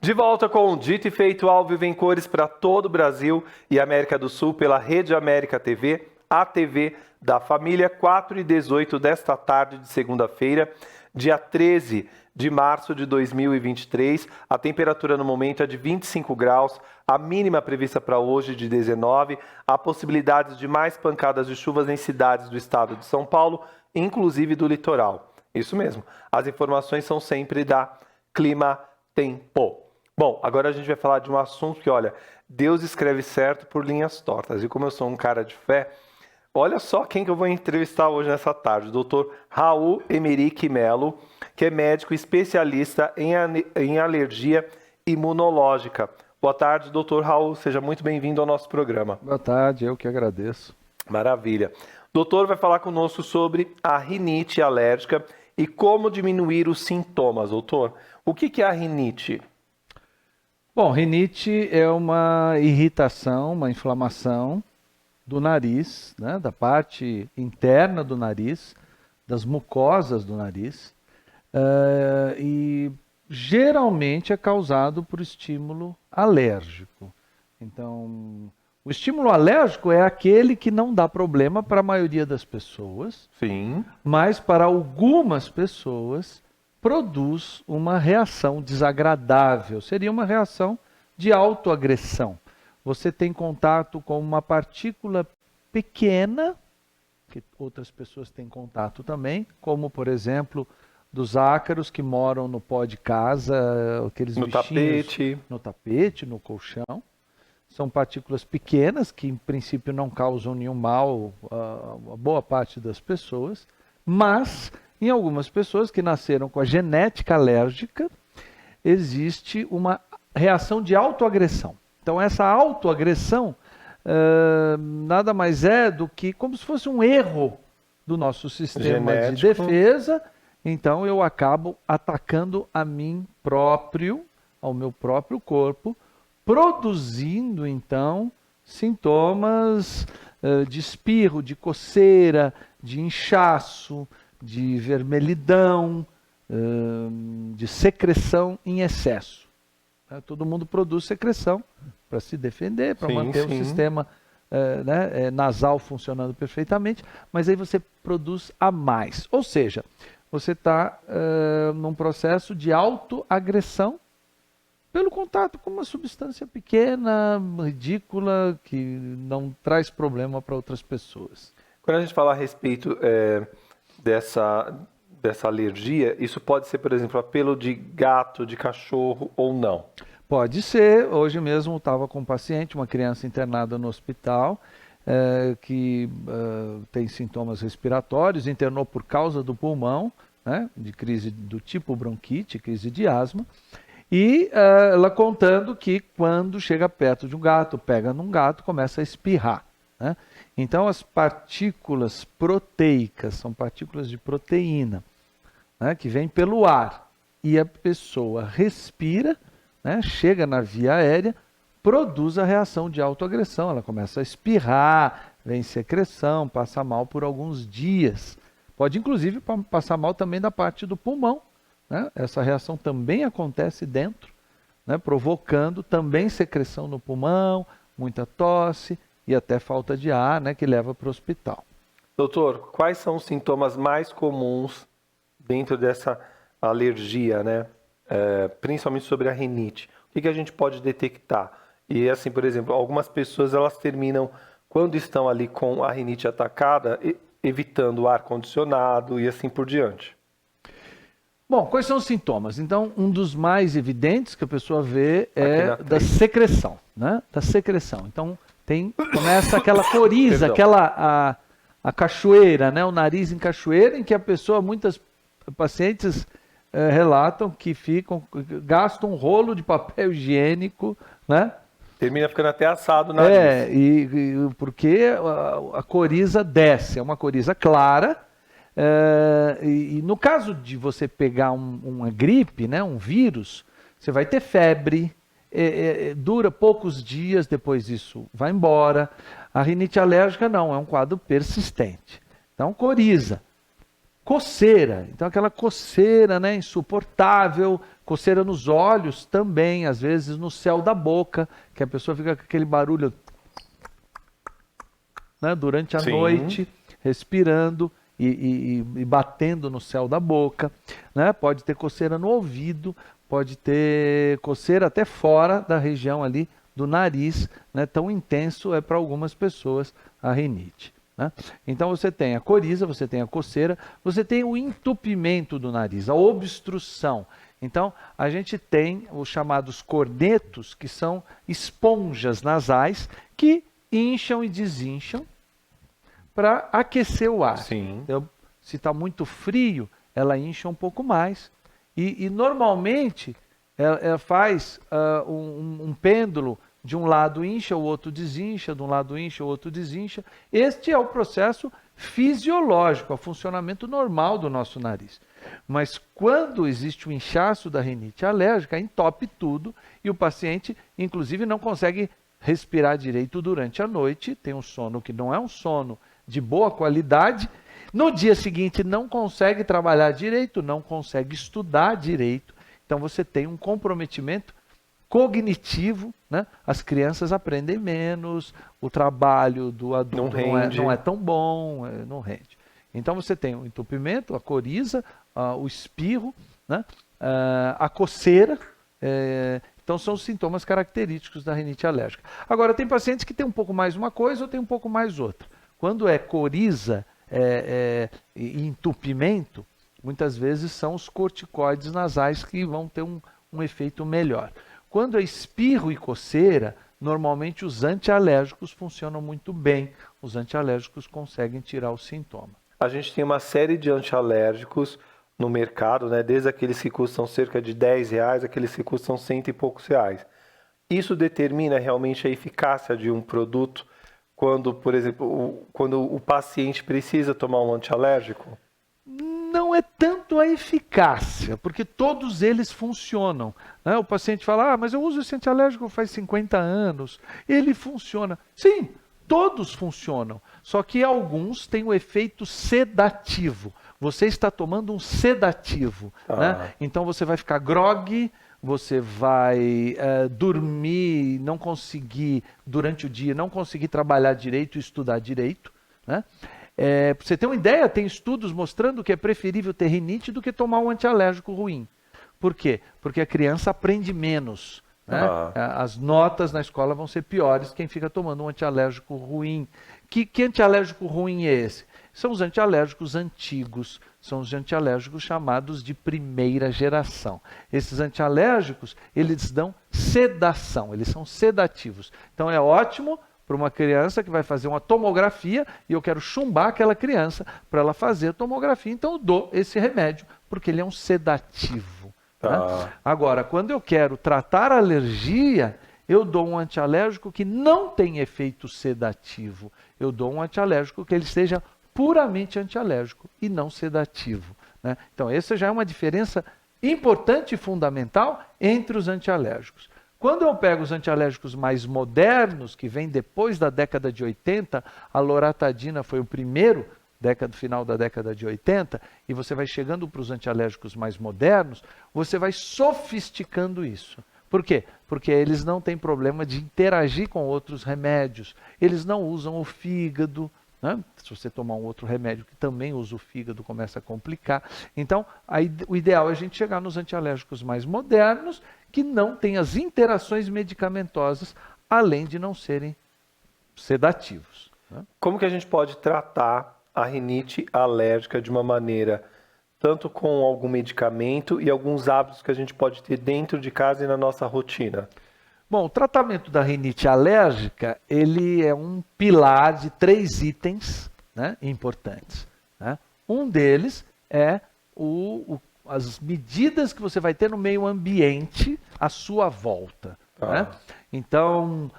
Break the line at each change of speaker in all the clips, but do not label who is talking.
De volta com o Dito e Feito ao vivo em cores para todo o Brasil e América do Sul pela Rede América TV, a TV da família, 4h18 desta tarde de segunda-feira, dia 13 de março de 2023. A temperatura no momento é de 25 graus, a mínima prevista para hoje de 19. Há possibilidades de mais pancadas de chuvas em cidades do estado de São Paulo, inclusive do litoral. Isso mesmo, as informações são sempre da Clima Tempo. Bom, agora a gente vai falar de um assunto que, olha, Deus escreve certo por linhas tortas. E como eu sou um cara de fé, olha só quem que eu vou entrevistar hoje nessa tarde. O Dr. Raul Emerick Melo, que é médico especialista em alergia imunológica. Boa tarde, Dr. Raul. Seja muito bem-vindo ao nosso programa.
Boa tarde, eu que agradeço.
Maravilha. O doutor vai falar conosco sobre a rinite alérgica e como diminuir os sintomas. Doutor, o que é a rinite?
Bom, rinite é uma irritação, uma inflamação do nariz, né, da parte interna do nariz, das mucosas do nariz, e geralmente é causado por estímulo alérgico. Então, o estímulo alérgico é aquele que não dá problema para a maioria das pessoas,
Sim.
mas para algumas pessoas produz uma reação desagradável, seria uma reação de autoagressão. Você tem contato com uma partícula pequena, que outras pessoas têm contato também, como por exemplo dos ácaros que moram no pó de casa, aqueles bichinhos no tapete, no colchão. São partículas pequenas que em princípio não causam nenhum mal a boa parte das pessoas, mas em algumas pessoas que nasceram com a genética alérgica, existe uma reação de autoagressão. Então essa autoagressão nada mais é do que como se fosse um erro do nosso sistema de defesa. Então eu acabo atacando a mim próprio, ao meu próprio corpo, produzindo então sintomas de espirro, de coceira, de inchaço, de vermelhidão, de secreção em excesso. Todo mundo produz secreção para se defender, para manter o sistema nasal funcionando perfeitamente, mas aí você produz a mais. Ou seja, você está num processo de autoagressão pelo contato com uma substância pequena, ridícula, que não traz problema para outras pessoas.
Quando a gente fala a respeito dessa alergia, isso pode ser, por exemplo, a pelo de gato, de cachorro ou não?
Pode ser. Hoje mesmo estava com um paciente, uma criança internada no hospital, que tem sintomas respiratórios, internou por causa do pulmão, né, de crise do tipo bronquite, crise de asma, e ela contando que quando chega perto de um gato, pega num gato, começa a espirrar, né? Então as partículas proteicas, são partículas de proteína, né, que vêm pelo ar, e a pessoa respira, né, chega na via aérea, produz a reação de autoagressão, ela começa a espirrar, vem secreção, passa mal por alguns dias. Pode inclusive passar mal também da parte do pulmão, né? Essa reação também acontece dentro, né, provocando também secreção no pulmão, muita tosse e até falta de ar, né, que leva para o hospital.
Doutor, quais são os sintomas mais comuns dentro dessa alergia, né? Principalmente sobre a rinite? O que a gente pode detectar? E assim, por exemplo, algumas pessoas elas terminam, quando estão ali com a rinite atacada, evitando o ar-condicionado e assim por diante.
Bom, quais são os sintomas? Então, um dos mais evidentes que a pessoa vê é da secreção, né? Da secreção. Então, começa aquela coriza, a cachoeira, né? O nariz em cachoeira, em que a pessoa, muitas pacientes relatam que gastam um rolo de papel higiênico, né?
Termina ficando até assado o nariz.
Porque a coriza desce, é uma coriza clara. E no caso de você pegar uma gripe, né, um vírus, você vai ter febre, dura poucos dias, depois isso vai embora. A rinite alérgica não, é um quadro persistente. Então, coriza. Coceira, então aquela coceira, né, insuportável, coceira nos olhos também, às vezes no céu da boca, que a pessoa fica com aquele barulho, né, durante a noite, respirando e batendo no céu da boca, né? Pode ter coceira no ouvido, pode ter coceira até fora da região ali do nariz, né? Tão intenso é para algumas pessoas a rinite. Né? Então você tem a coriza, você tem a coceira, você tem o entupimento do nariz, a obstrução. Então a gente tem os chamados cornetos, que são esponjas nasais que incham e desincham para aquecer o ar.
Sim.
Então, se está muito frio, ela incha um pouco mais. E normalmente ela faz um pêndulo. De um lado incha, o outro desincha, de um lado incha, o outro desincha. Este é o processo fisiológico, é o funcionamento normal do nosso nariz. Mas quando existe o inchaço da rinite alérgica, entope tudo e o paciente, inclusive, não consegue respirar direito durante a noite, tem um sono que não é um sono de boa qualidade, no dia seguinte não consegue trabalhar direito, não consegue estudar direito, então você tem um comprometimento cognitivo, né? As crianças aprendem menos, o trabalho do adulto não é tão bom, não rende. Então você tem o entupimento, a coriza, o espirro, né? A coceira, então são os sintomas característicos da rinite alérgica. Agora, tem pacientes que têm um pouco mais uma coisa ou tem um pouco mais outra. Quando é coriza e entupimento, muitas vezes são os corticoides nasais que vão ter um efeito melhor. Quando é espirro e coceira, normalmente os antialérgicos funcionam muito bem. Os antialérgicos conseguem tirar o sintoma.
A gente tem uma série de antialérgicos no mercado, né? Desde aqueles que custam cerca de R$10, aqueles que custam R$100 e poucos. Isso determina realmente a eficácia de um produto quando, por exemplo, quando o paciente precisa tomar um antialérgico?
Não é tanto a eficácia, porque todos eles funcionam. Né? O paciente fala, mas eu uso esse antialérgico faz 50 anos, ele funciona. Sim, todos funcionam, só que alguns têm o efeito sedativo. Você está tomando um sedativo, né? Então você vai ficar grogue, você vai dormir, não conseguir, durante o dia, não conseguir trabalhar direito e estudar direito, né? Para você ter uma ideia, tem estudos mostrando que é preferível ter rinite do que tomar um antialérgico ruim. Por quê? Porque a criança aprende menos. Né? As notas na escola vão ser piores quem fica tomando um antialérgico ruim. Que antialérgico ruim é esse? São os antialérgicos antigos, são os antialérgicos chamados de primeira geração. Esses antialérgicos, eles dão sedação, eles são sedativos. Então é ótimo para uma criança que vai fazer uma tomografia e eu quero chumbar aquela criança para ela fazer a tomografia, então eu dou esse remédio, porque ele é um sedativo. Né? Agora, quando eu quero tratar a alergia, eu dou um antialérgico que não tem efeito sedativo. Eu dou um antialérgico que ele seja puramente antialérgico e não sedativo. Né? Então, essa já é uma diferença importante e fundamental entre os antialérgicos. Quando eu pego os antialérgicos mais modernos, que vêm depois da década de 80, a loratadina foi o primeiro, final da década de 80, e você vai chegando para os antialérgicos mais modernos, você vai sofisticando isso. Por quê? Porque eles não têm problema de interagir com outros remédios, eles não usam o fígado, né? Se você tomar um outro remédio que também usa o fígado, começa a complicar. Então, o ideal é a gente chegar nos antialérgicos mais modernos, que não têm as interações medicamentosas, além de não serem sedativos. Né?
Como que a gente pode tratar a rinite alérgica de uma maneira, tanto com algum medicamento e alguns hábitos que a gente pode ter dentro de casa e na nossa rotina?
Bom, o tratamento da rinite alérgica, ele é um pilar de 3 itens, né, importantes. Né? Um deles é as medidas que você vai ter no meio ambiente à sua volta. Né? Então,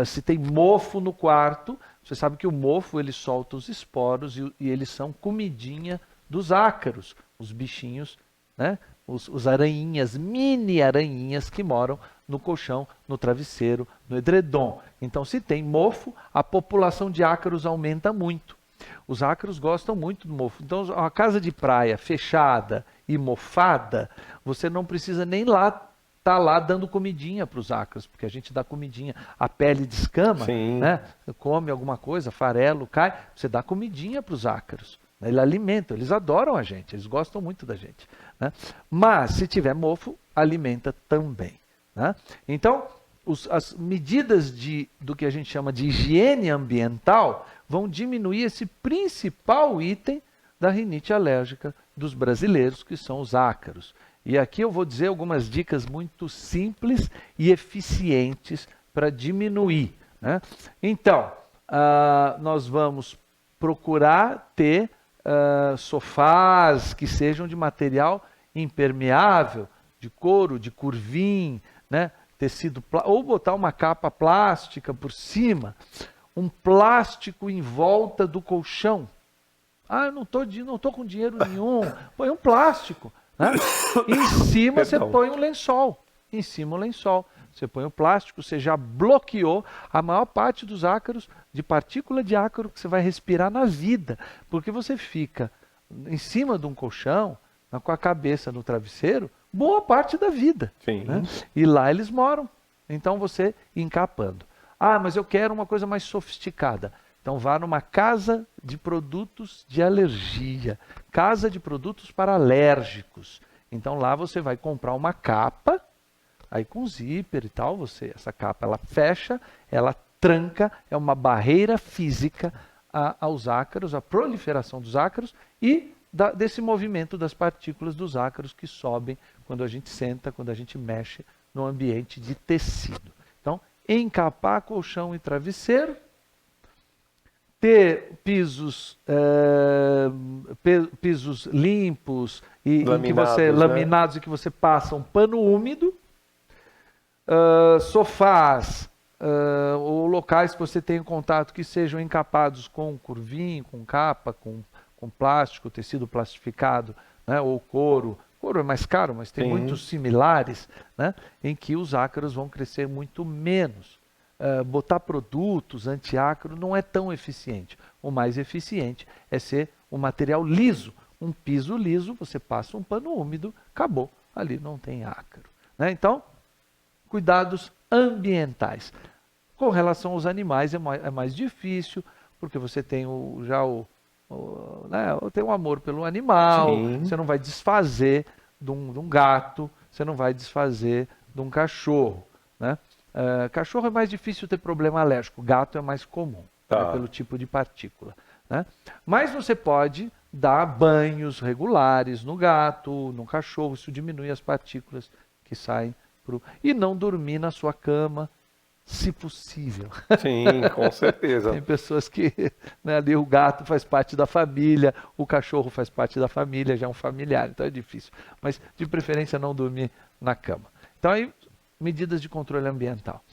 se tem mofo no quarto, você sabe que o mofo ele solta os esporos e eles são comidinha dos ácaros, os bichinhos, né? Os aranhinhas, mini aranhinhas que moram no colchão, no travesseiro, no edredom. Então, se tem mofo, a população de ácaros aumenta muito. Os ácaros gostam muito do mofo. Então, uma casa de praia fechada e mofada, você não precisa nem tá lá dando comidinha para os ácaros, porque a gente dá comidinha. A pele descama,
Sim.
né? Come alguma coisa, farelo, cai, você dá comidinha para os ácaros. Eles alimentam, eles adoram a gente, eles gostam muito da gente. Né? Mas, se tiver mofo, alimenta também. Né? Então, as medidas do que a gente chama de higiene ambiental vão diminuir esse principal item da rinite alérgica dos brasileiros, que são os ácaros. E aqui eu vou dizer algumas dicas muito simples e eficientes para diminuir. Né? Então, nós vamos procurar ter sofás que sejam de material impermeável, de couro, de curvim, né? Tecido, ou botar uma capa plástica por cima, um plástico em volta do colchão. Eu não tô com dinheiro nenhum. Põe um plástico. Né? Em cima você põe um lençol. Em cima um lençol. Você põe o plástico, você já bloqueou a maior parte dos ácaros, de partícula de ácaro que você vai respirar na vida. Porque você fica em cima de um colchão, com a cabeça no travesseiro, boa parte da vida.
Sim.
Né? E lá eles moram. Então você encapando. Mas eu quero uma coisa mais sofisticada. Então vá numa casa de produtos de alergia. Casa de produtos para alérgicos. Então lá você vai comprar uma capa, aí com zíper e tal, essa capa ela fecha, ela tranca, é uma barreira física aos ácaros, à proliferação dos ácaros e desse movimento das partículas dos ácaros que sobem quando a gente senta, quando a gente mexe no ambiente de tecido. Então, encapar colchão e travesseiro, ter pisos limpos e laminados, e que você passa um pano úmido, sofás ou locais que você tenha contato que sejam encapados com curvim, com capa, com plástico, tecido plastificado, né, ou couro. Couro é mais caro, mas tem muitos similares, né, em que os ácaros vão crescer muito menos. Botar produtos anti-ácaro não é tão eficiente. O mais eficiente é ser um material liso. Um piso liso, você passa um pano úmido, acabou. Ali não tem ácaro. Né? Então, cuidados ambientais. Com relação aos animais é mais difícil, porque você tem tem um amor pelo animal, você não vai desfazer de um gato, você não vai desfazer de um cachorro. Né? Cachorro é mais difícil ter problema alérgico, gato é mais comum, né, pelo tipo de partícula. Né? Mas você pode dar banhos regulares no gato, no cachorro, isso diminui as partículas que saem. E não dormir na sua cama, se possível.
Sim, com certeza.
Tem pessoas que ali o gato faz parte da família, o cachorro faz parte da família, já é um familiar, então é difícil. Mas de preferência não dormir na cama. Então aí, medidas de controle ambiental.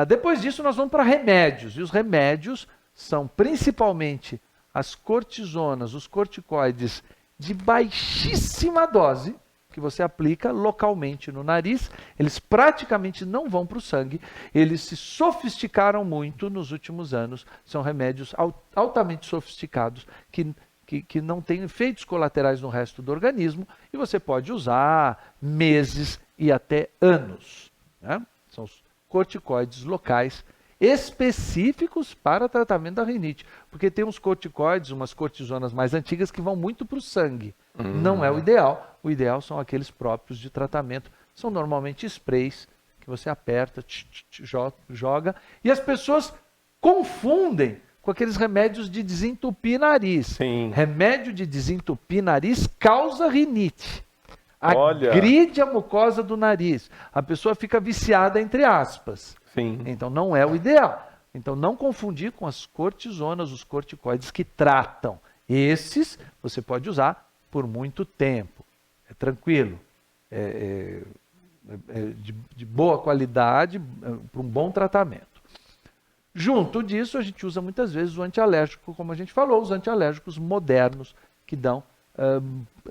Depois disso nós vamos para remédios. E os remédios são principalmente as cortisonas, os corticoides de baixíssima dose, que você aplica localmente no nariz, eles praticamente não vão para o sangue, eles se sofisticaram muito nos últimos anos, são remédios altamente sofisticados, que não têm efeitos colaterais no resto do organismo, e você pode usar meses e até anos. Né? São os corticoides locais específicos para tratamento da rinite, porque tem uns corticoides, umas cortisonas mais antigas que vão muito para o sangue. Não é o ideal. O ideal são aqueles próprios de tratamento. São normalmente sprays que você aperta, joga. E as pessoas confundem com aqueles remédios de desentupir nariz.
Sim.
Remédio de desentupir nariz causa rinite. Agride a mucosa do nariz. A pessoa fica viciada, entre aspas.
Sim.
Então não é o ideal. Então não confundir com as cortisonas, os corticoides que tratam. Esses você pode usar por muito tempo. É tranquilo. De boa qualidade, para um bom tratamento. Junto disso, a gente usa muitas vezes o antialérgico, como a gente falou, os antialérgicos modernos, que dão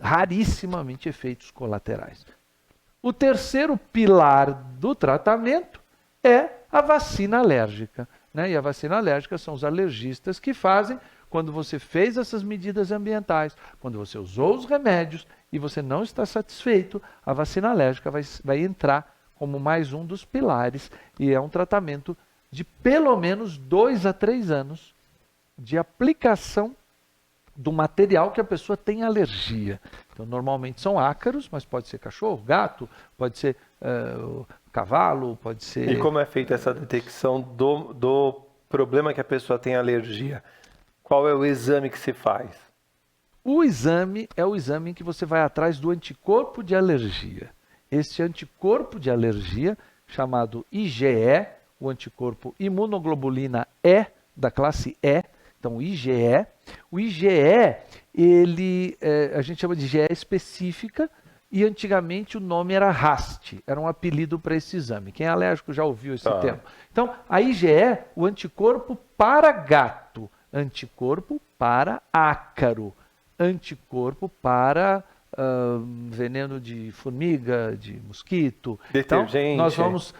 rarissimamente efeitos colaterais. O terceiro pilar do tratamento é a vacina alérgica. Né? E a vacina alérgica são os alergistas que fazem quando você fez essas medidas ambientais, quando você usou os remédios e você não está satisfeito, a vacina alérgica vai entrar como mais um dos pilares e é um tratamento de pelo menos 2 a 3 anos de aplicação do material que a pessoa tem alergia. Então, normalmente são ácaros, mas pode ser cachorro, gato, pode ser cavalo, pode ser...
E como é feita essa detecção do problema que a pessoa tem alergia? Qual é o exame que se faz?
O exame é o exame em que você vai atrás do anticorpo de alergia. Esse anticorpo de alergia, chamado IgE, o anticorpo imunoglobulina E, da classe E, então IgE. O IgE, a gente chama de IgE específica, e antigamente o nome era RAST, era um apelido para esse exame. Quem é alérgico já ouviu esse termo. Então, a IgE, o anticorpo para gato, anticorpo para ácaro, anticorpo para veneno de formiga, de mosquito.
Detergente.
Então, nós vamos...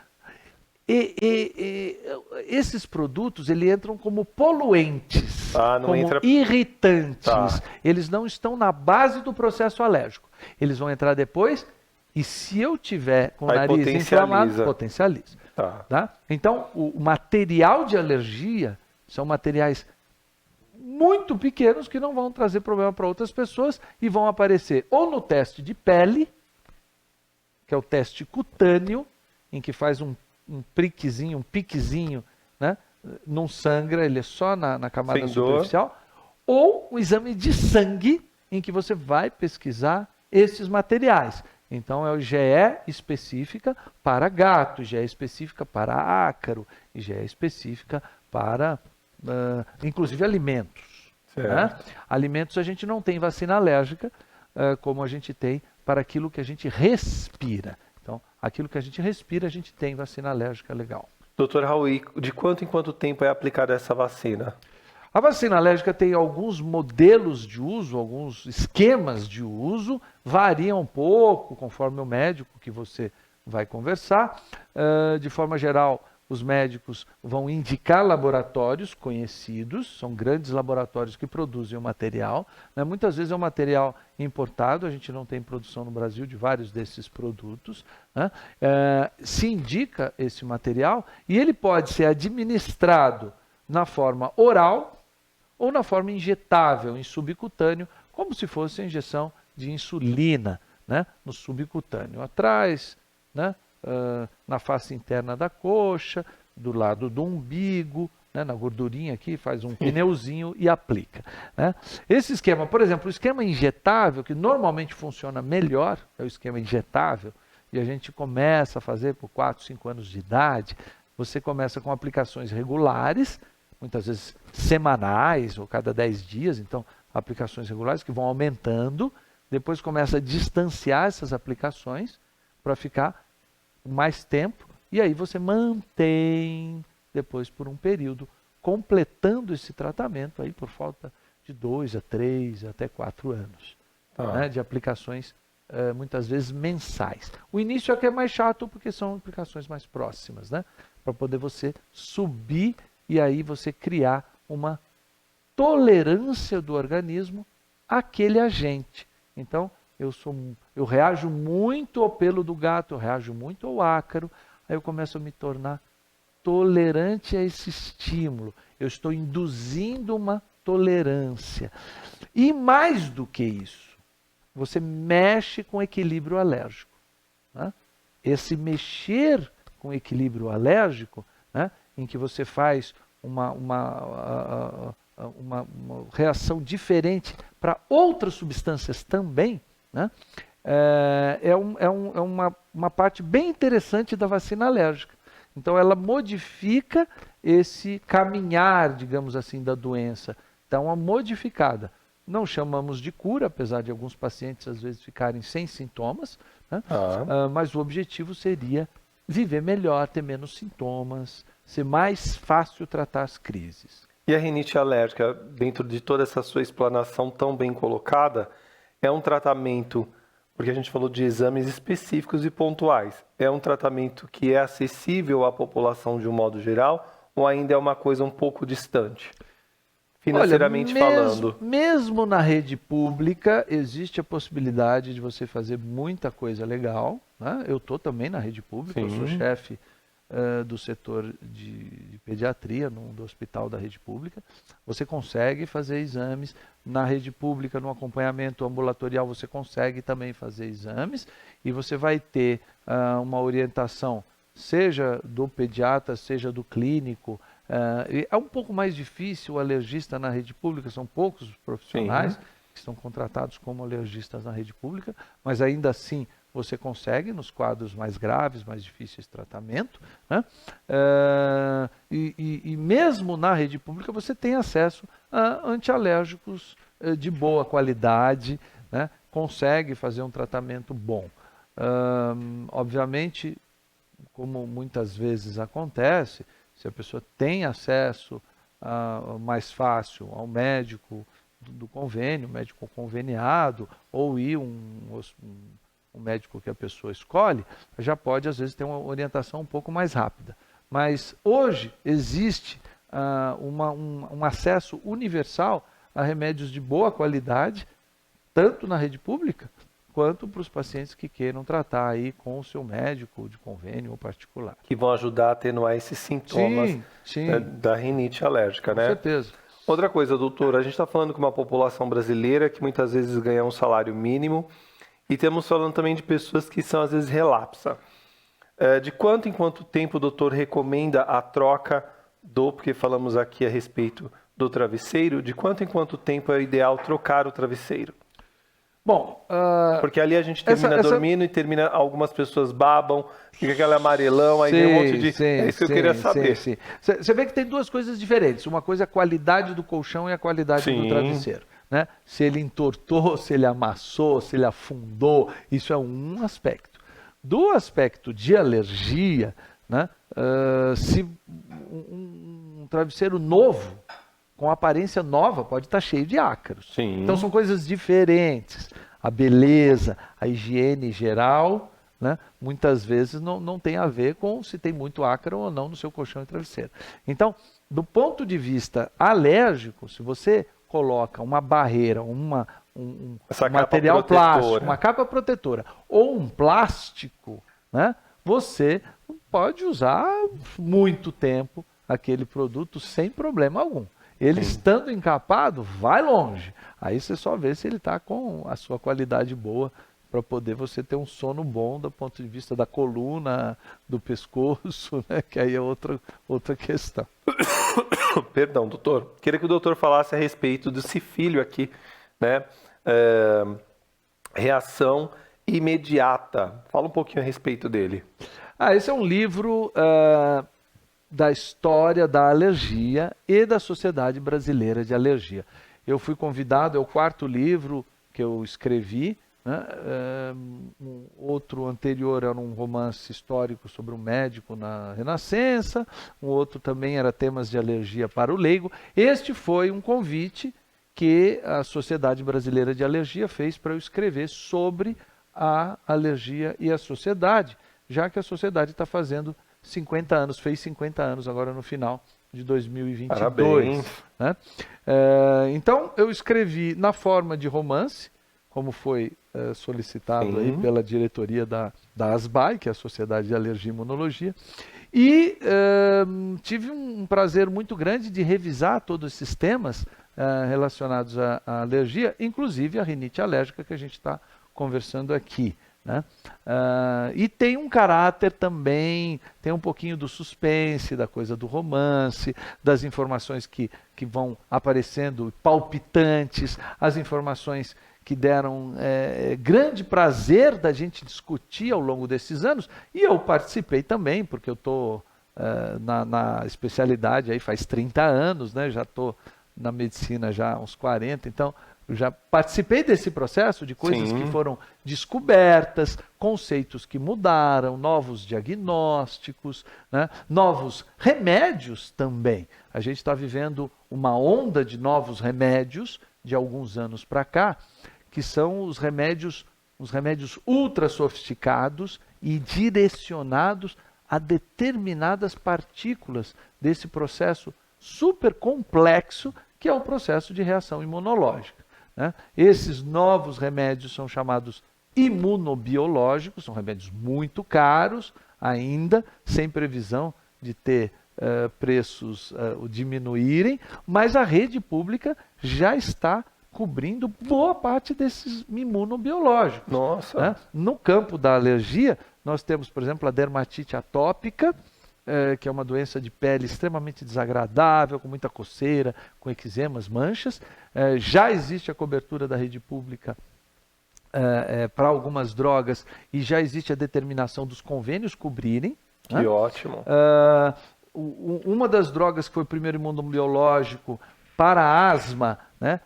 esses produtos, eles entram como poluentes, como irritantes. Eles não estão na base do processo alérgico. Eles vão entrar depois e se eu tiver com o nariz inflamado, potencializa. Tá? Então, o material de alergia são materiais muito pequenos que não vão trazer problema para outras pessoas e vão aparecer ou no teste de pele, que é o teste cutâneo, em que faz um priquezinho, um piquezinho, né? Não sangra, ele é só na camada superficial, ou um exame de sangue, em que você vai pesquisar esses materiais. Então, é o IgE específica para gato, IgE específica para ácaro, IgE específica para, inclusive, alimentos. Né? Alimentos a gente não tem vacina alérgica, como a gente tem para aquilo que a gente respira. Então, aquilo que a gente respira, a gente tem vacina alérgica legal.
Doutor Raul, de quanto em quanto tempo é aplicada essa vacina?
A vacina alérgica tem alguns modelos de uso, alguns esquemas de uso, variam um pouco conforme o médico que você vai conversar. De forma geral, os médicos vão indicar laboratórios conhecidos, são grandes laboratórios que produzem o material. Né? Muitas vezes é um material importado, a gente não tem produção no Brasil de vários desses produtos. Né? Se indica esse material e ele pode ser administrado na forma oral ou na forma injetável, em subcutâneo, como se fosse a injeção de insulina, né? No subcutâneo, atrás, né? Na face interna da coxa, do lado do umbigo, né? Na gordurinha aqui, faz um pneuzinho e aplica. Né? Esse esquema, por exemplo, o esquema injetável, que normalmente funciona melhor, é o esquema injetável, e a gente começa a fazer por 4, 5 anos de idade, você começa com aplicações regulares, muitas vezes semanais ou cada 10 dias, então aplicações regulares que vão aumentando, depois começa a distanciar essas aplicações para ficar mais tempo, e aí você mantém depois por um período, completando esse tratamento aí por falta de 2 a 3, até 4 anos, né, de aplicações muitas vezes mensais. O início é que é mais chato porque são aplicações mais próximas, né, para poder você subir e aí você criar uma tolerância do organismo àquele agente. Então, eu reajo muito ao pelo do gato, eu reajo muito ao ácaro, aí eu começo a me tornar tolerante a esse estímulo. Eu estou induzindo uma tolerância. E mais do que isso, você mexe com o equilíbrio alérgico. Né? Esse mexer com o equilíbrio alérgico, né, em que você faz uma reação diferente para outras substâncias também, né, é uma parte bem interessante da vacina alérgica. Então, ela modifica esse caminhar, digamos assim, da doença. Então, uma modificada. Não chamamos de cura, apesar de alguns pacientes às vezes ficarem sem sintomas, né? Mas o objetivo seria viver melhor, ter menos sintomas, ser mais fácil tratar as crises.
E a rinite alérgica, dentro de toda essa sua explanação tão bem colocada, é um tratamento, porque a gente falou de exames específicos e pontuais, é um tratamento que é acessível à população de um modo geral ou ainda é uma coisa um pouco distante? financeiramente falando?
Mesmo na rede pública, existe a possibilidade de você fazer muita coisa legal, né? Eu estou também na rede pública, eu sou chefe do setor de pediatria do hospital da rede pública. Você consegue fazer exames na rede pública, no acompanhamento ambulatorial, você consegue também fazer exames e você vai ter uma orientação, seja do pediatra, seja do clínico. É um pouco mais difícil o alergista na rede pública, são poucos os profissionais que estão contratados como alergistas na rede pública, mas ainda assim você consegue nos quadros mais graves, mais difíceis de tratamento, né? E mesmo na rede pública você tem acesso a antialérgicos de boa qualidade, né? Consegue fazer um tratamento bom. Obviamente, como muitas vezes acontece, se a pessoa tem acesso mais fácil ao médico do convênio, médico conveniado, ou ir um médico que a pessoa escolhe, já pode às vezes ter uma orientação um pouco mais rápida. Mas hoje existe um acesso universal a remédios de boa qualidade, tanto na rede pública, quanto para os pacientes que queiram tratar aí com o seu médico de convênio ou particular.
Que vão ajudar a atenuar esses sintomas da rinite alérgica, né?
Com certeza.
Outra coisa, doutor, a gente está falando com uma população brasileira que muitas vezes ganha um salário mínimo e temos falando também de pessoas que são às vezes relapsa. De quanto em quanto tempo o doutor recomenda a troca porque falamos aqui a respeito do travesseiro, de quanto em quanto tempo é ideal trocar o travesseiro?
Bom,
porque ali a gente termina dormindo e termina, algumas pessoas babam, fica aquele amarelão, aí vem um monte de... é isso que eu queria saber.
Você vê que tem duas coisas diferentes. Uma coisa é a qualidade do colchão e a qualidade do travesseiro, né? Se ele entortou, se ele amassou, se ele afundou, isso é um aspecto. Do aspecto de alergia, né? Se um travesseiro novo, com aparência nova, pode estar cheio de ácaros. Então são coisas diferentes. A beleza, a higiene geral, né, muitas vezes não tem a ver com se tem muito ácaro ou não no seu colchão e travesseiro. Então, do ponto de vista alérgico, se você coloca uma barreira, um material plástico, uma capa protetora ou um plástico, né, você pode usar muito tempo aquele produto sem problema algum. Ele estando encapado, vai longe. Aí você só vê se ele está com a sua qualidade boa para poder você ter um sono bom do ponto de vista da coluna, do pescoço, né? Que aí é outra questão.
Perdão, doutor. Queria que o doutor falasse a respeito do cifílio aqui, né? Reação imediata. Fala um pouquinho a respeito dele.
Esse é um livro... da história da alergia e da Sociedade Brasileira de Alergia. Eu fui convidado, é o 4º livro que eu escrevi, né? Um outro anterior era um romance histórico sobre um médico na Renascença, um outro também era temas de alergia para o leigo. Este foi um convite que a Sociedade Brasileira de Alergia fez para eu escrever sobre a alergia e a sociedade, já que a sociedade está fazendo 50 anos, fez 50 anos agora no final de 2022.
Parabéns.
Né? Então, eu escrevi na forma de romance, como foi solicitado aí pela diretoria da ASBAI, que é a Sociedade de Alergia e Imunologia, e tive um prazer muito grande de revisar todos esses temas relacionados à alergia, inclusive a rinite alérgica que a gente está conversando aqui. Né? E tem um caráter também, tem um pouquinho do suspense, da coisa do romance, das informações que vão aparecendo palpitantes, as informações que deram grande prazer da gente discutir ao longo desses anos, e eu participei também, porque eu estou na especialidade aí faz 30 anos, né? Já estou na medicina já há uns 40, então... Eu já participei desse processo de coisas que foram descobertas, conceitos que mudaram, novos diagnósticos, né? Novos remédios também. A gente está vivendo uma onda de novos remédios de alguns anos para cá, que são os remédios ultra sofisticados e direcionados a determinadas partículas desse processo super complexo que é o processo de reação imunológica, né? Esses novos remédios são chamados imunobiológicos, são remédios muito caros ainda, sem previsão de ter preços diminuírem, mas a rede pública já está cobrindo boa parte desses imunobiológicos.
Nossa!
Né? No campo da alergia, nós temos, por exemplo, a dermatite atópica, que é uma doença de pele extremamente desagradável, com muita coceira, com eczemas, manchas. Já existe a cobertura da rede pública para algumas drogas e já existe a determinação dos convênios cobrirem.
Que
né?
ótimo!
Uma das drogas que foi o primeiro imunobiológico para a asma, né?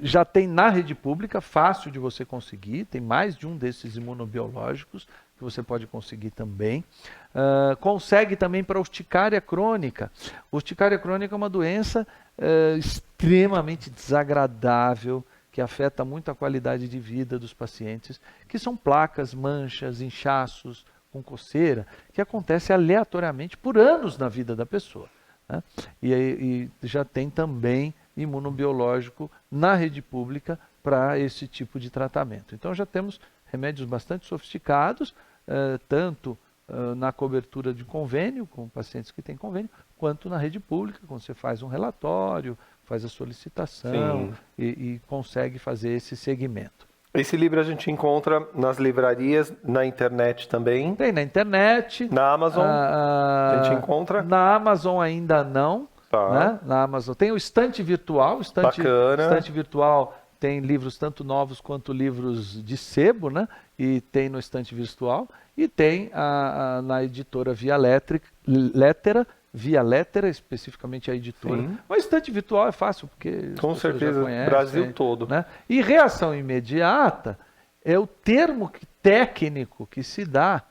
Já tem na rede pública, fácil de você conseguir, tem mais de um desses imunobiológicos que você pode conseguir também. Consegue também para urticária crônica. Urticária crônica é uma doença extremamente desagradável, que afeta muito a qualidade de vida dos pacientes, que são placas, manchas, inchaços, com coceira, que acontece aleatoriamente por anos na vida da pessoa. Né? E já tem também imunobiológico na rede pública para esse tipo de tratamento. Então já temos remédios bastante sofisticados, tanto na cobertura de convênio, com pacientes que têm convênio, quanto na rede pública, quando você faz um relatório, faz a solicitação e consegue fazer esse segmento.
Esse livro a gente encontra nas livrarias, na internet também.
Tem na internet.
Na Amazon a gente encontra?
Na Amazon ainda não.
Tá.
Né? Na Amazon tem o estante virtual.
Bacana.
Estante virtual tem livros tanto novos quanto livros de sebo, né? E tem no estante virtual. E tem na editora Via Lettera, especificamente a editora.
Sim.
O estante virtual é fácil, porque
com certeza, conhecem, Brasil todo.
Né? E reação imediata é o termo técnico que se dá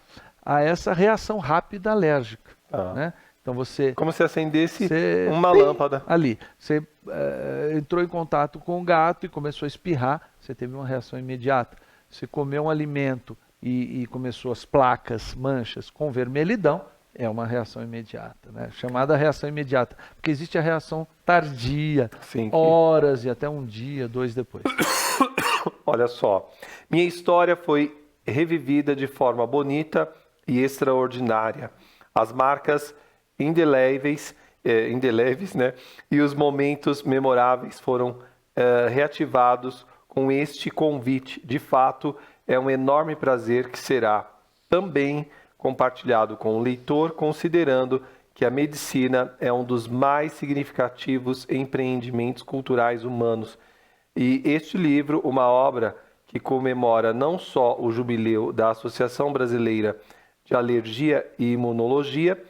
a essa reação rápida alérgica. Né? Então você...
Como se acendesse uma lâmpada.
Ali, você entrou em contato com o gato e começou a espirrar, você teve uma reação imediata. Você comeu um alimento e começou as placas, manchas com vermelhidão, é uma reação imediata, né? Chamada reação imediata, porque existe a reação tardia, horas e até um dia, 2 depois.
Olha só, minha história foi revivida de forma bonita e extraordinária. As marcas indeléveis, né? E os momentos memoráveis foram reativados com este convite. De fato, é um enorme prazer que será também compartilhado com o leitor, considerando que a medicina é um dos mais significativos empreendimentos culturais humanos. E este livro, uma obra que comemora não só o jubileu da Associação Brasileira de Alergia e Imunologia,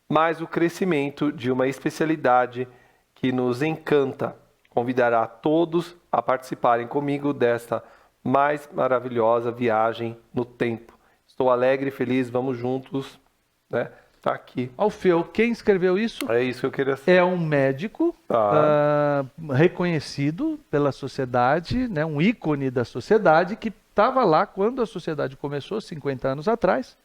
mas o crescimento de uma especialidade que nos encanta. Convidará todos a participarem comigo desta mais maravilhosa viagem no tempo. Estou alegre e feliz, vamos juntos, né? Tá aqui.
Alfeu, quem escreveu isso?
É isso que eu queria saber.
É um médico reconhecido pela sociedade, né? Um ícone da sociedade, que estava lá quando a sociedade começou, 50 anos atrás,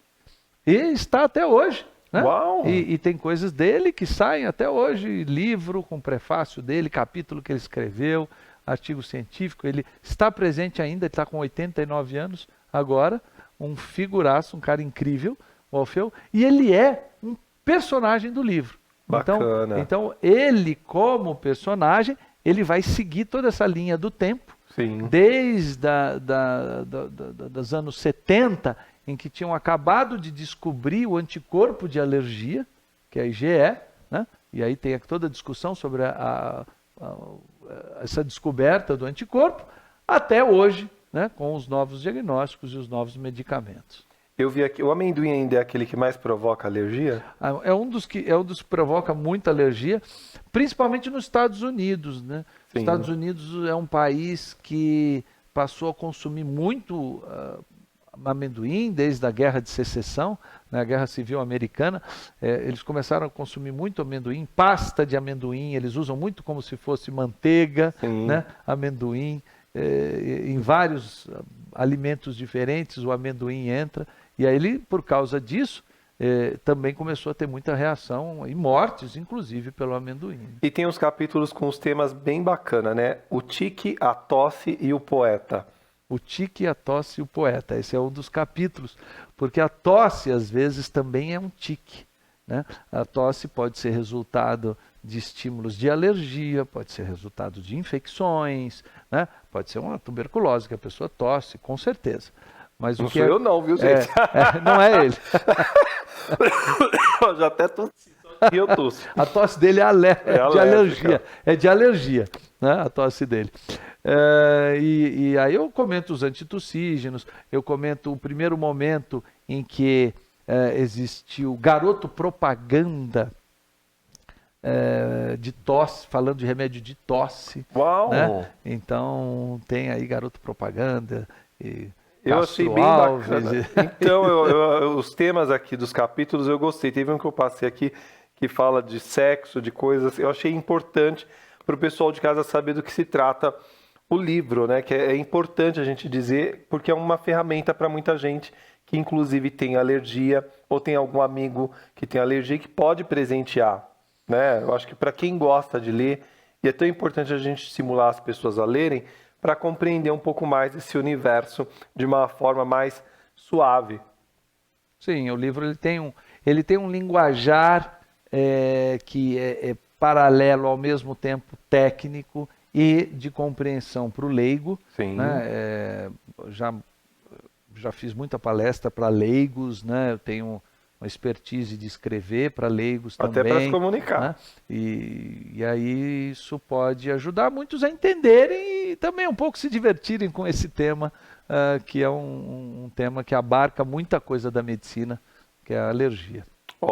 e está até hoje. Né?
Uau!
E tem coisas dele que saem até hoje, livro com prefácio dele, capítulo que ele escreveu, artigo científico, ele está presente ainda, ele está com 89 anos agora, um figuraço, um cara incrível, o Alfeu, e ele é um personagem do livro.
Bacana.
Então ele, como personagem, ele vai seguir toda essa linha do tempo, desde dos anos 70, em que tinham acabado de descobrir o anticorpo de alergia, que é a IgE, né? E aí tem toda a discussão sobre essa descoberta do anticorpo, até hoje, né, com os novos diagnósticos e os novos medicamentos.
Eu vi aqui, o amendoim ainda é aquele que mais provoca alergia?
É um dos que provoca muita alergia, principalmente nos Estados Unidos, né? Os Estados Unidos é um país que passou a consumir muito amendoim desde a Guerra de Secessão, né, a Guerra Civil Americana. Eles começaram a consumir muito amendoim, pasta de amendoim, eles usam muito como se fosse manteiga, né, amendoim. Em vários alimentos diferentes o amendoim entra, e aí ele, por causa disso, também começou a ter muita reação e mortes, inclusive, pelo amendoim.
E tem uns capítulos com os temas bem bacana, né? O tique, a tosse e o poeta.
O tique, a tosse e o poeta. Esse é um dos capítulos, porque a tosse, às vezes, também é um tique, né? A tosse pode ser resultado de estímulos de alergia, pode ser resultado de infecções, né? Pode ser uma tuberculose que a pessoa tosse, com certeza. Mas
Não
o que
sou eu não, viu, gente?
não é ele.
Eu já até tossi, e eu tosso.
A tosse dele de alergia. É de alergia, né? A tosse dele. E aí eu comento os antitussígenos, eu comento o primeiro momento em que existiu garoto propaganda de tosse, falando de remédio de tosse.
Uau!
Né? Então tem aí garoto propaganda e
eu achei bem bacana. Então, os temas aqui dos capítulos eu gostei. Teve um que eu passei aqui que fala de sexo, de coisas. Eu achei importante para o pessoal de casa saber do que se trata o livro, né? Que é importante a gente dizer, porque é uma ferramenta para muita gente que inclusive tem alergia ou tem algum amigo que tem alergia que pode presentear, né? Eu acho que para quem gosta de ler, e é tão importante a gente estimular as pessoas a lerem, para compreender um pouco mais esse universo de uma forma mais suave.
Sim, o livro ele tem um linguajar que é paralelo ao mesmo tempo técnico e de compreensão para o leigo.
Sim.
Né? Já fiz muita palestra para leigos, né? Eu tenho uma expertise de escrever para leigos também.
Até para se comunicar.
Né? E aí isso pode ajudar muitos a entenderem e também um pouco se divertirem com esse tema, que é um tema que abarca muita coisa da medicina, que é a alergia.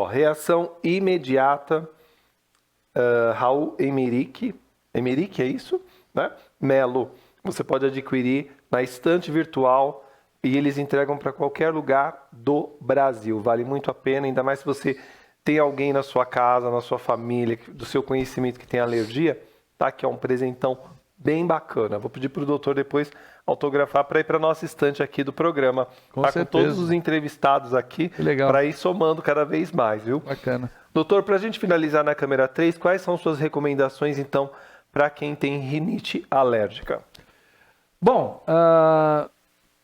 Reação imediata, Raul Emerick, é isso? Né? Melo, você pode adquirir na estante virtual e eles entregam para qualquer lugar do Brasil. Vale muito a pena, ainda mais se você tem alguém na sua casa, na sua família, do seu conhecimento que tem alergia, tá? Que é um presentão bem bacana. Vou pedir para o doutor depois autografar para ir para a nossa estante aqui do programa.
Com
tá? Com todos os entrevistados aqui, para ir somando cada vez mais, viu?
Bacana.
Doutor, para a gente finalizar na câmera 3, quais são suas recomendações, então, para quem tem rinite alérgica?
Bom,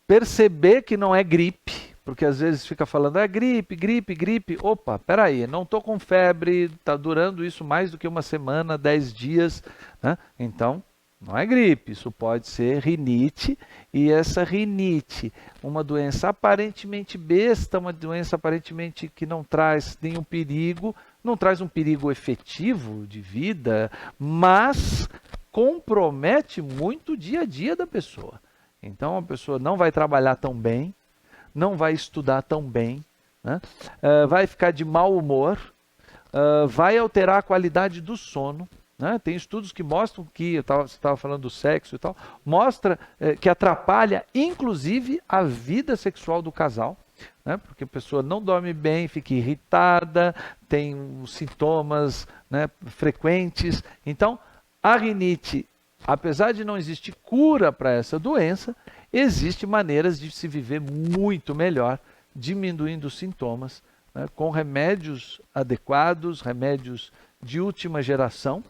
perceber que não é gripe, porque às vezes fica falando, gripe. Opa, peraí, não estou com febre, está durando isso mais do que uma semana, 10 dias, né? Então, não é gripe, isso pode ser rinite, e essa rinite, uma doença aparentemente besta, uma doença aparentemente que não traz nenhum perigo, não traz um perigo efetivo de vida, mas compromete muito o dia a dia da pessoa. Então a pessoa não vai trabalhar tão bem, não vai estudar tão bem, né? Vai ficar de mau humor, vai alterar a qualidade do sono. Né? Tem estudos que mostram que, você estava falando do sexo e tal, mostra que atrapalha inclusive a vida sexual do casal, né? Porque a pessoa não dorme bem, fica irritada, tem sintomas, né, frequentes. Então, a rinite, apesar de não existir cura para essa doença, existem maneiras de se viver muito melhor, diminuindo os sintomas, né, com remédios adequados, remédios de última geração,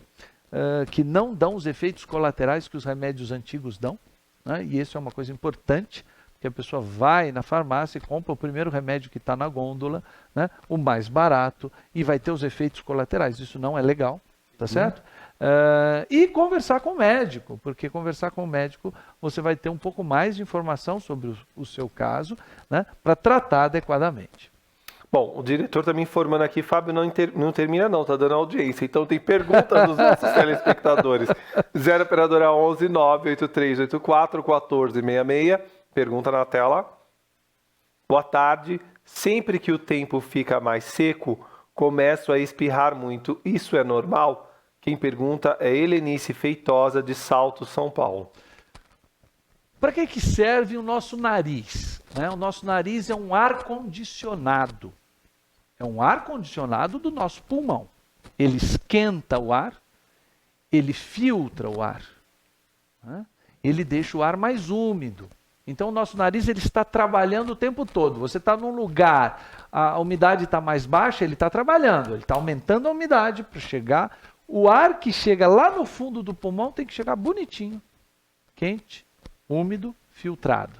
que não dão os efeitos colaterais que os remédios antigos dão, né, e isso é uma coisa importante, porque a pessoa vai na farmácia e compra o primeiro remédio que está na gôndola, né, o mais barato, e vai ter os efeitos colaterais. Isso não é legal, tá certo? E conversar com o médico, porque conversar com o médico você vai ter um pouco mais de informação sobre o seu caso, né, para tratar adequadamente.
Bom, o diretor está me informando aqui, Fábio, não termina não, está dando audiência, então tem perguntas dos nossos telespectadores. 0 operadora 11 98384 1466, pergunta na tela. Boa tarde, sempre que o tempo fica mais seco, começo a espirrar muito, isso é normal? Quem pergunta é Helenice Feitosa, de Salto, São Paulo.
Para que serve o nosso nariz? Né? O nosso nariz é um ar-condicionado. É um ar-condicionado do nosso pulmão. Ele esquenta o ar, ele filtra o ar, né? Ele deixa o ar mais úmido. Então, o nosso nariz ele está trabalhando o tempo todo. Você está num lugar, a umidade está mais baixa, ele está trabalhando, ele está aumentando a umidade para chegar. O ar que chega lá no fundo do pulmão tem que chegar bonitinho, quente, úmido, filtrado,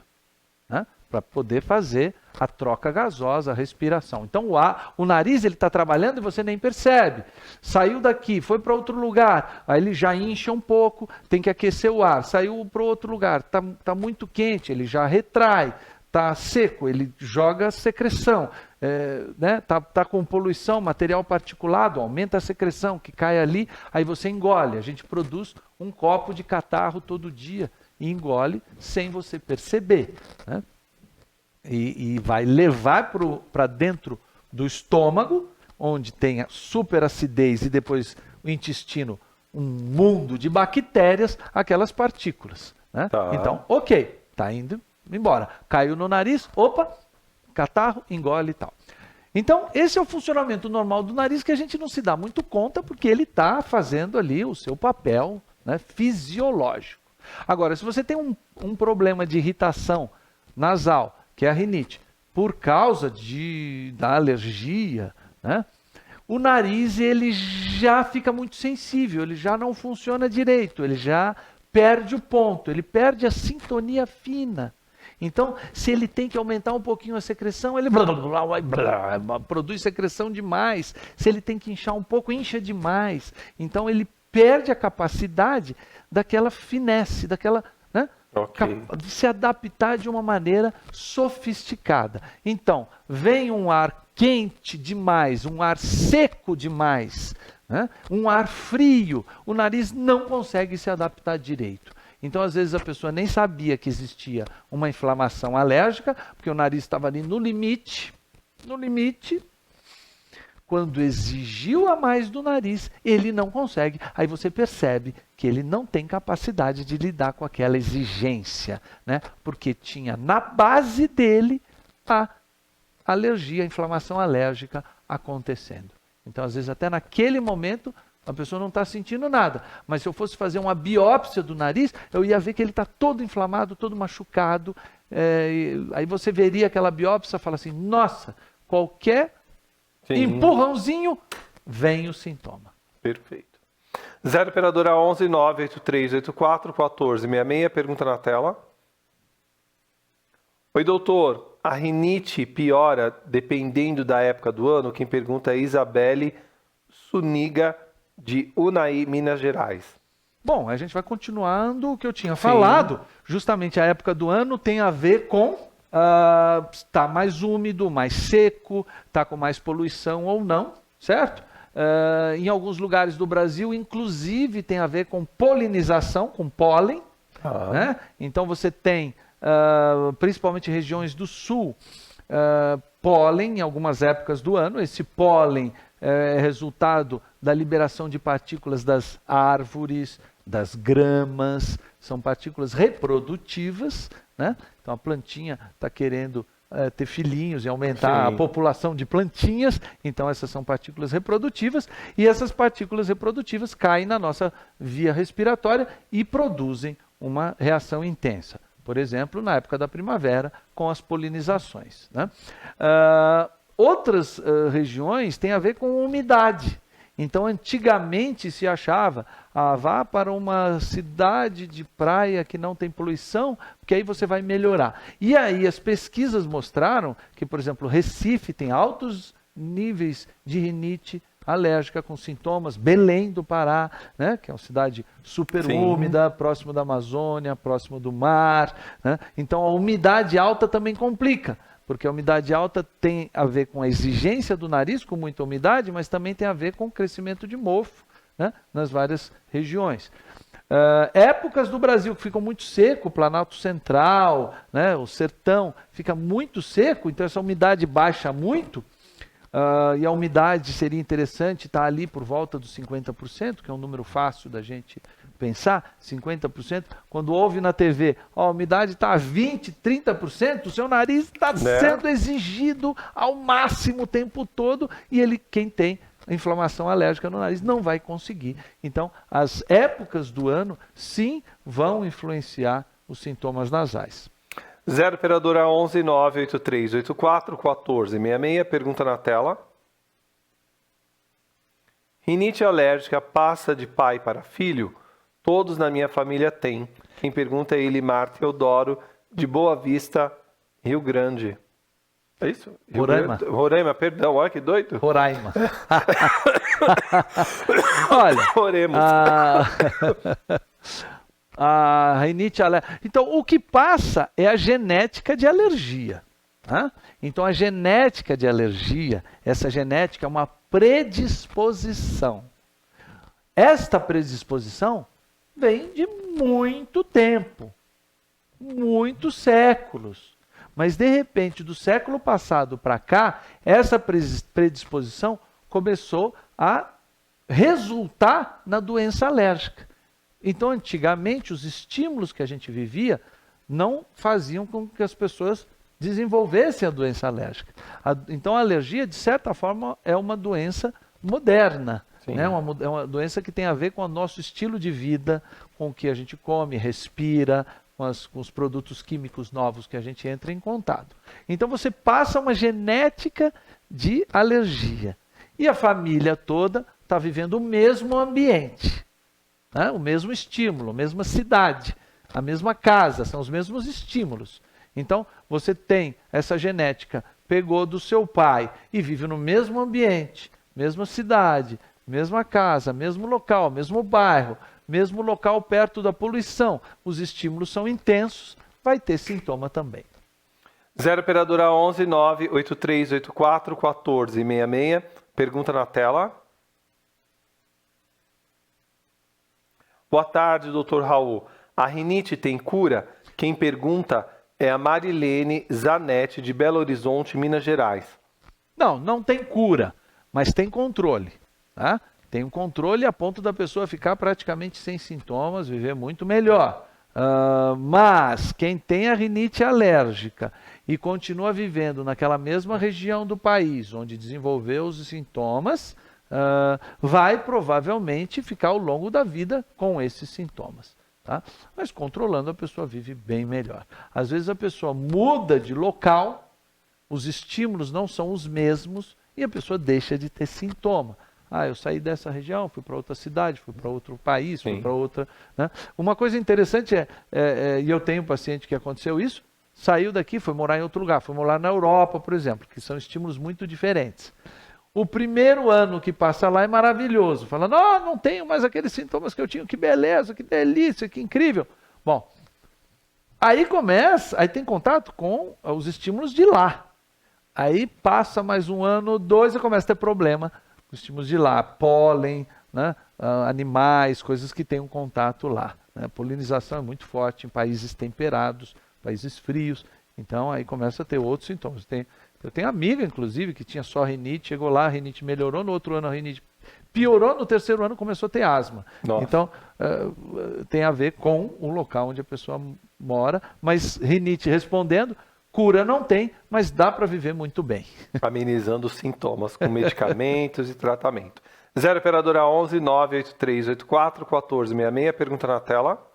né? Para poder fazer a troca gasosa, a respiração. Então o nariz ele está trabalhando e você nem percebe. Saiu daqui, foi para outro lugar, aí ele já incha um pouco, tem que aquecer o ar. Saiu para outro lugar, tá muito quente, ele já retrai. Está seco, ele joga secreção. Né? Tá com poluição, material particulado, aumenta a secreção que cai ali, aí você engole. A gente produz um copo de catarro todo dia e engole sem você perceber, né? E vai levar para dentro do estômago, onde tem a superacidez e depois o intestino, um mundo de bactérias, aquelas partículas, né?
Tá.
Então, ok, está indo embora. Caiu no nariz, opa, catarro, engole e tal. Então, esse é o funcionamento normal do nariz que a gente não se dá muito conta, porque ele está fazendo ali o seu papel, né, fisiológico. Agora, se você tem um problema de irritação nasal, que é a rinite, por causa da alergia, né, o nariz ele já fica muito sensível, ele já não funciona direito, ele já perde o ponto, ele perde a sintonia fina. Então, se ele tem que aumentar um pouquinho a secreção, ele produz secreção demais. Se ele tem que inchar um pouco, incha demais. Então, ele perde a capacidade daquela finesse, daquela, né, de se adaptar de uma maneira sofisticada. Então, vem um ar quente demais, um ar seco demais, né, um ar frio, o nariz não consegue se adaptar direito. Então, às vezes, a pessoa nem sabia que existia uma inflamação alérgica, porque o nariz estava ali no limite. Quando exigiu a mais do nariz, ele não consegue. Aí você percebe que ele não tem capacidade de lidar com aquela exigência, né? Porque tinha na base dele a alergia, a inflamação alérgica acontecendo. Então, às vezes, até naquele momento, a pessoa não está sentindo nada. Mas se eu fosse fazer uma biópsia do nariz, eu ia ver que ele está todo inflamado, todo machucado. Aí você veria aquela biópsia e fala assim, nossa, qualquer empurrãozinho, vem o sintoma.
Perfeito. 0 operadora 11 98384 1466, pergunta na tela. Oi, doutor, a rinite piora dependendo da época do ano? Quem pergunta é Isabelle Suniga, de Unai, Minas Gerais.
Bom, a gente vai continuando o que eu tinha falado. Justamente a época do ano tem a ver com está mais úmido, mais seco, está com mais poluição ou não, certo? Em alguns lugares do Brasil, inclusive, tem a ver com polinização, com pólen. Né? Então você tem, principalmente regiões do sul, pólen em algumas épocas do ano. Esse pólen é resultado da liberação de partículas das árvores, das gramas, são partículas reprodutivas, né? Então a plantinha está querendo ter filhinhos e aumentar a população de plantinhas, então essas são partículas reprodutivas, e essas partículas reprodutivas caem na nossa via respiratória e produzem uma reação intensa. Por exemplo, na época da primavera, com as polinizações, né? Outras regiões têm a ver com umidade. Então, antigamente se achava, vá para uma cidade de praia que não tem poluição, porque aí você vai melhorar. E aí as pesquisas mostraram que, por exemplo, Recife tem altos níveis de rinite alérgica com sintomas, Belém do Pará, né, que é uma cidade super úmida, próximo da Amazônia, próximo do mar, né? Então a umidade alta também complica. Porque a umidade alta tem a ver com a exigência do nariz, com muita umidade, mas também tem a ver com o crescimento de mofo, né, nas várias regiões. Épocas do Brasil que ficam muito seco, o Planalto Central, né, o sertão, fica muito seco, então essa umidade baixa muito, e a umidade seria interessante estar ali por volta dos 50%, que é um número fácil da gente pensar, 50%, quando ouve na TV, a umidade está a 20%, 30%, o seu nariz está sendo exigido ao máximo o tempo todo, e quem tem inflamação alérgica no nariz não vai conseguir. Então, as épocas do ano, sim, vão influenciar os sintomas nasais.
0 operadora 11 98384 1466. Pergunta na tela. Rinite alérgica passa de pai para filho? Todos na minha família têm. Quem pergunta é Elimar Teodoro, de Boa Vista, Rio Grande. É isso?
Roraima.
Roraima, perdão. Olha que doido.
Roraima. Olha,
Oremos.
a rinite alérgica. Então, o que passa é a genética de alergia. Tá? Então, a genética de alergia, essa genética é uma predisposição. Esta predisposição vem de muito tempo, muitos séculos. Mas, de repente, do século passado para cá, essa predisposição começou a resultar na doença alérgica. Então, antigamente, os estímulos que a gente vivia não faziam com que as pessoas desenvolvessem a doença alérgica. Então, a alergia, de certa forma, é uma doença moderna. Né? É uma doença que tem a ver com o nosso estilo de vida, com o que a gente come, respira, com os produtos químicos novos que a gente entra em contato. Então, você passa uma genética de alergia. E a família toda está vivendo o mesmo ambiente. Né? O mesmo estímulo, a mesma cidade, a mesma casa, são os mesmos estímulos. Então, você tem essa genética, pegou do seu pai e vive no mesmo ambiente, mesma cidade, mesma casa, mesmo local, mesmo bairro, mesmo local perto da poluição. Os estímulos são intensos, vai ter sintoma também.
0 operadora 11 98384 1466. Pergunta na tela. Boa tarde, doutor Raul. A rinite tem cura? Quem pergunta é a Marilene Zanetti, de Belo Horizonte, Minas Gerais.
Não, não tem cura, mas tem controle. Tá? Tem um controle a ponto da pessoa ficar praticamente sem sintomas, viver muito melhor. Mas quem tem a rinite alérgica e continua vivendo naquela mesma região do país onde desenvolveu os sintomas, vai provavelmente ficar ao longo da vida com esses sintomas. Tá? Mas controlando, a pessoa vive bem melhor. Às vezes a pessoa muda de local, os estímulos não são os mesmos e a pessoa deixa de ter sintoma. Eu saí dessa região, fui para outra cidade, fui para outro país, fui para outra... Né? Uma coisa interessante e eu tenho um paciente que aconteceu isso, saiu daqui, foi morar em outro lugar, foi morar na Europa, por exemplo, que são estímulos muito diferentes. O primeiro ano que passa lá é maravilhoso, falando, não tenho mais aqueles sintomas que eu tinha, que beleza, que delícia, que incrível. Bom, aí tem contato com os estímulos de lá. Aí passa mais um ano, 2, e começa a ter problema. Os estímulos de lá, pólen, né? Animais, coisas que têm um contato lá. Né? A polinização é muito forte em países temperados, países frios. Então aí começa a ter outros sintomas. Eu tenho amiga, inclusive, que tinha só rinite, chegou lá, a rinite melhorou, no outro ano a rinite piorou, no terceiro ano começou a ter asma. Nossa. Então tem a ver com o local onde a pessoa mora, mas rinite respondendo, cura não tem, mas dá para viver muito bem.
Amenizando os sintomas com medicamentos e tratamento. 0 operadora 11 98384 1466. Pergunta na tela.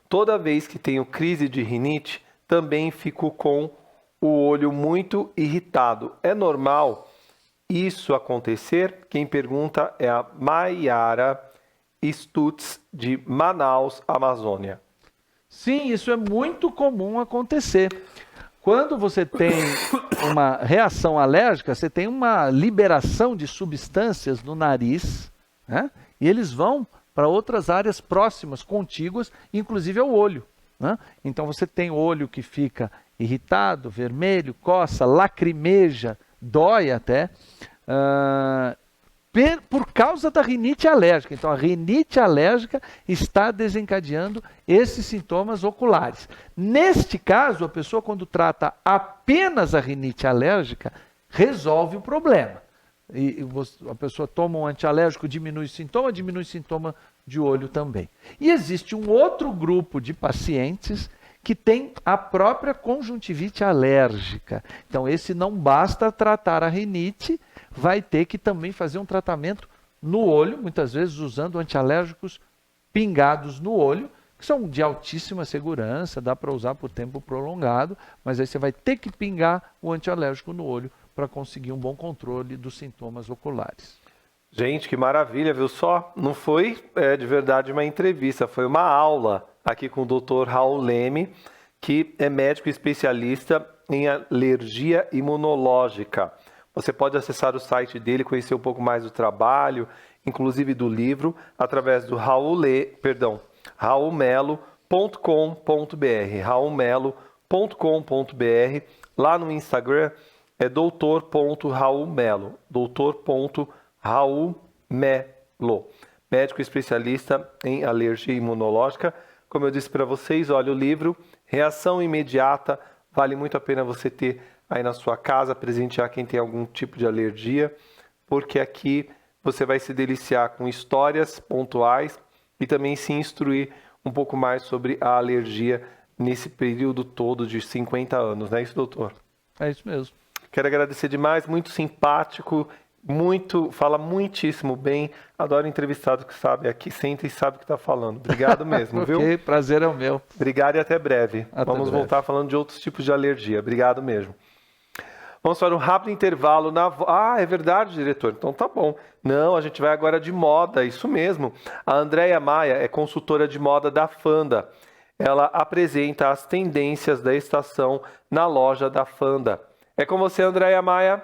Toda vez que tenho crise de rinite, também fico com o olho muito irritado. É normal isso acontecer? Quem pergunta é a Maiara Stutz, de Manaus, Amazônia.
Sim, isso é muito comum acontecer. Quando você tem uma reação alérgica, você tem uma liberação de substâncias no nariz, né? E eles vão para outras áreas próximas, contíguas, inclusive ao olho. Né? Então você tem o olho que fica irritado, vermelho, coça, lacrimeja, dói até, por causa da rinite alérgica. Então a rinite alérgica está desencadeando esses sintomas oculares. Neste caso, a pessoa, quando trata apenas a rinite alérgica, resolve o problema. E a pessoa toma um antialérgico, diminui sintoma de olho também. E existe um outro grupo de pacientes que tem a própria conjuntivite alérgica. Então, esse não basta tratar a rinite, vai ter que também fazer um tratamento no olho, muitas vezes usando antialérgicos pingados no olho, que são de altíssima segurança, dá para usar por tempo prolongado, mas aí você vai ter que pingar o antialérgico no olho para conseguir um bom controle dos sintomas oculares.
Gente, que maravilha, viu só? Não foi de verdade uma entrevista, foi uma aula aqui com o Dr. Raul Leme, que é médico especialista em alergia imunológica. Você pode acessar o site dele, conhecer um pouco mais do trabalho, inclusive do livro, através do raulmelo.com.br, raulmelo.com.br. Lá no Instagram é doutor.raulmelo, doutor.raulmelo, médico especialista em alergia imunológica. Como eu disse para vocês, olha o livro, Reação Imediata, vale muito a pena você ter aí na sua casa, presentear quem tem algum tipo de alergia, porque aqui você vai se deliciar com histórias pontuais e também se instruir um pouco mais sobre a alergia nesse período todo de 50 anos, não é isso, doutor?
É isso mesmo.
Quero agradecer demais, muito simpático, fala muitíssimo bem, adoro entrevistado que sabe, aqui senta e sabe o que está falando. Obrigado mesmo, viu?
Ok, prazer é o meu.
Obrigado e até breve. Vamos
breve.
voltar falando de outros tipos de alergia. Obrigado mesmo. Vamos para um rápido intervalo na... Ah, é verdade, diretor. Então tá bom. Não, a gente vai agora de moda, isso mesmo. A Andréia Maia é consultora de moda da Fanda. Ela apresenta as tendências da estação na loja da Fanda. É com você, Andréia Maia.